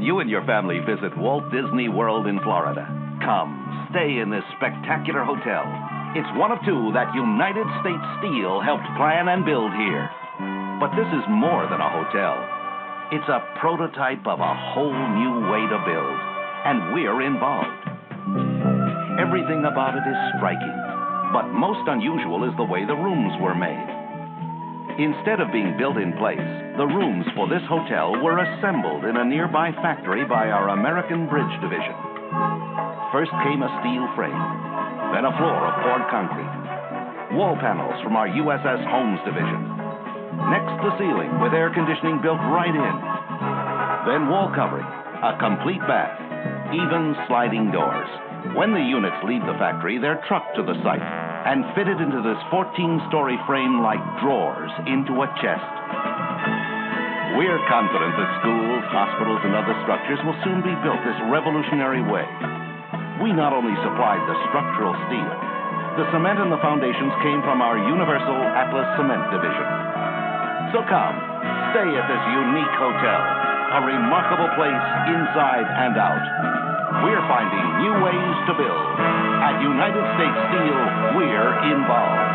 you and your family visit Walt Disney World in Florida, come, stay in this spectacular hotel. It's one of two that United States Steel helped plan and build here. But this is more than a hotel. It's a prototype of a whole new way to build, and we're involved. Everything about it is striking, but most unusual is the way the rooms were made. Instead of being built in place, the rooms for this hotel were assembled in a nearby factory by our American Bridge division. First came a steel frame, then a floor of poured concrete, wall panels from our USS Holmes division. Next, the ceiling with air conditioning built right in. Then wall covering, a complete bath, even sliding doors. When the units leave the factory, they're trucked to the site and fitted into this 14-story frame like drawers into a chest. We're confident that schools, hospitals, and other structures will soon be built this revolutionary way. We not only supplied the structural steel, the cement and the foundations came from our Universal Atlas Cement division. So come, stay at this unique hotel, a remarkable place inside and out. We're finding new ways to build. At United States Steel, we're involved.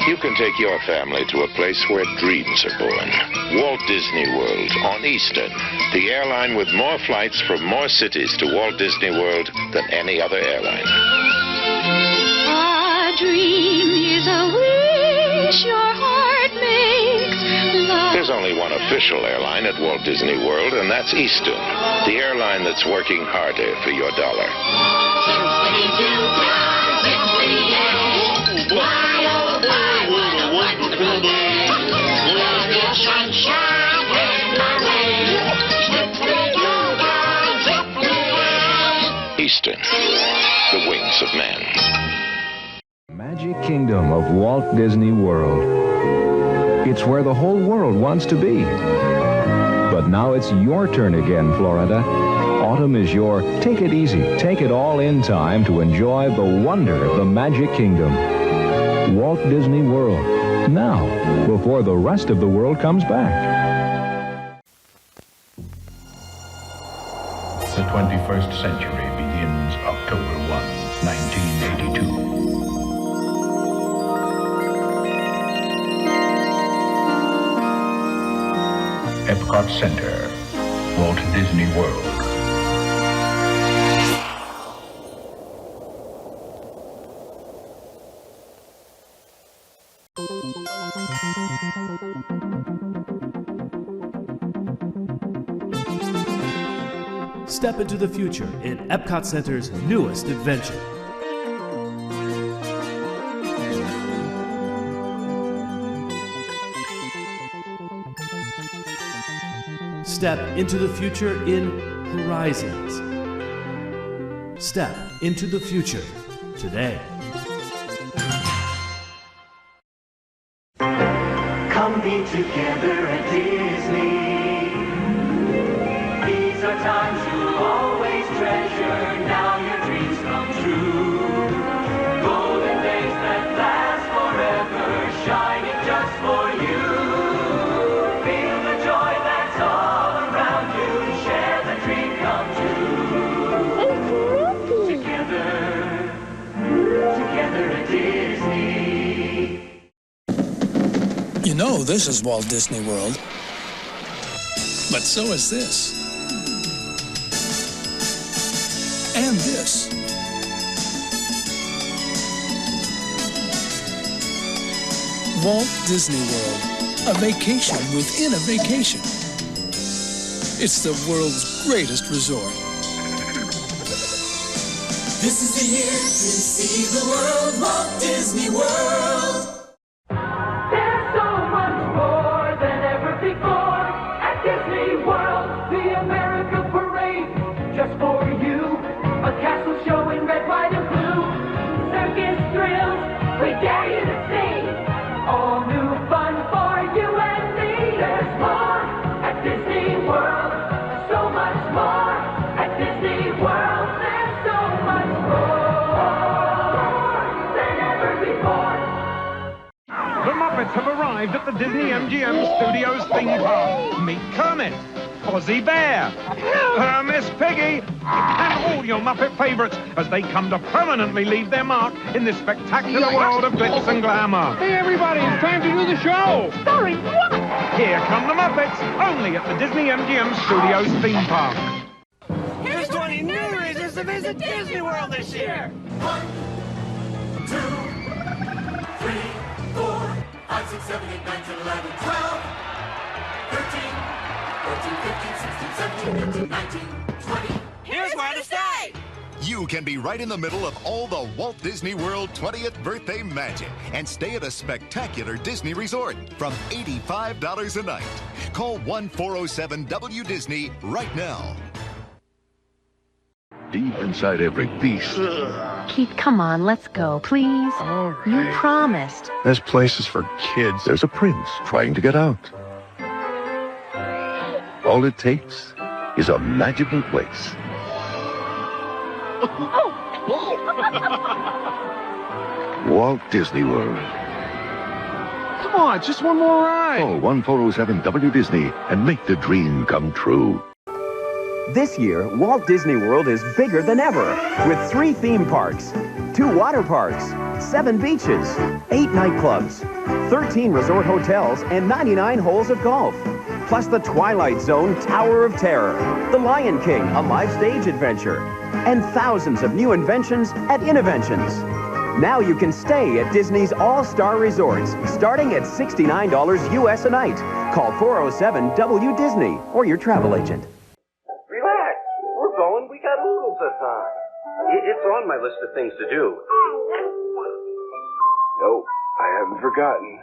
You can take your family to a place where dreams are born. Walt Disney World on Eastern, the airline with more flights from more cities to Walt Disney World than any other airline. A dream is a wish your heart makes. Love. There's only one official airline at Walt Disney World, and that's Eastern, the airline that's working harder for your dollar. Eastern, the wings of man. Magic Kingdom of Walt Disney World. It's where the whole world wants to be. But now it's your turn again, Florida. Autumn is your take it easy, take it all in time to enjoy the wonder of the Magic Kingdom. Walt Disney World. Now, before the rest of the world comes back. The 21st century begins October 1, 1982. Epcot Center, Walt Disney World. Step into the future in Epcot Center's newest invention. Step into the future in Horizons. Step into the future today. Come be together at Disney. These are times you'll always treasure. Now your dreams come true. Golden days that last forever, shining just for you. Feel the joy that's all around you. Share the dream come true. Together at Disney. You know this is Walt Disney World, but so is this. And this. Walt Disney World A vacation within a vacation. It's the world's greatest resort. This is the year to see the world, Walt Disney World. There's so much more than ever before at Disney World. The America Parade, just for you. A castle show in red, white, and blue. Circus thrills, we dare you to see. All new fun for you and me. There's more at Disney World. So much more at Disney World. There's so much more than ever before. The Muppets have arrived at the Disney MGM Studios theme park. Meet Kermit, Fozzie Bear, Miss Piggy, and all your Muppet favorites as they come to permanently leave their mark in this spectacular world of glitz and glamour. Hey, everybody, it's time to do the show. Starring what? Here come the Muppets, only at the Disney MGM Studios theme park. Here's 20 new reasons to visit Disney World this year. 1, 2, 3, 4, 5, 6, 7, 8, 9, 10, 11, 12, 13, 14, 15, 16, 17, 18, 19, 20. Here's where to stay. You can be right in the middle of all the Walt Disney World 20th birthday magic and stay at a spectacular Disney resort from $85 a night. Call 1-407-WDisney right now. Deep inside every piece. Keith, come on, let's go, please. You promised. This place is for kids. There's a prince trying to get out. All it takes is a magical place. Walt Disney World. Come on, just one more ride. Call 1-407-WDisney and make the dream come true. This year, Walt Disney World is bigger than ever, with 3 theme parks, 2 water parks, 7 beaches, 8 nightclubs, 13 resort hotels, and 99 holes of golf. Plus the Twilight Zone Tower of Terror, The Lion King, a live stage adventure, and thousands of new inventions at Innoventions. Now you can stay at Disney's all-star resorts, starting at $69 US a night. Call 407-WDisney or your travel agent. Relax. We're going. We got oodles of time. It's on my list of things to do. No, I haven't forgotten.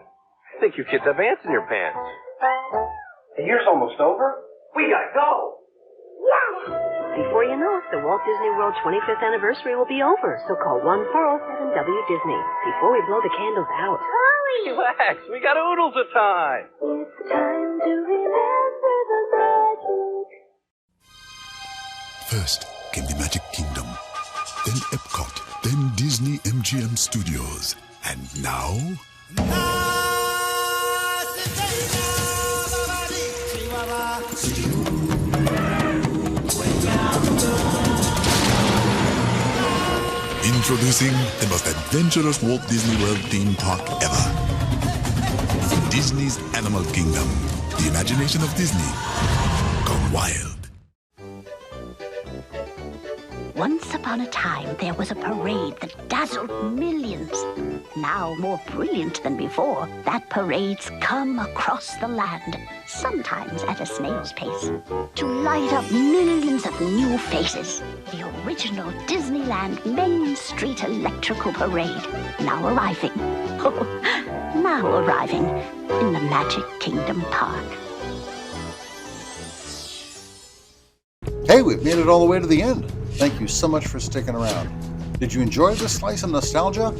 I think you kids have ants in your pants. The year's almost over. We gotta go. Before you know it, the Walt Disney World 25th anniversary will be over. So call 1-407-WDisney before we blow the candles out. Hurry! Relax. We got oodles of time. It's time to remember the magic. First came the Magic Kingdom, then Epcot, then Disney MGM Studios, and now... Introducing the most adventurous Walt Disney World theme park ever. Disney's Animal Kingdom. The imagination of Disney gone wild. Once upon a time, there was a parade that dazzled millions. Now, more brilliant than before, that parade's come across the land, sometimes at a snail's pace, to light up millions of new faces. The original Disneyland Main Street Electrical Parade, now arriving. Now arriving in the Magic Kingdom Park. Hey, we've made it all the way to the end. Thank you so much for sticking around. Did you enjoy this slice of nostalgia?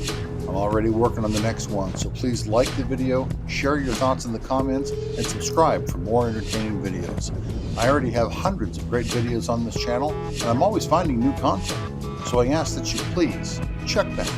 I'm already working on the next one, so please like the video, share your thoughts in the comments, and subscribe for more entertaining videos. I already have hundreds of great videos on this channel, and I'm always finding new content, so I ask that you please check back.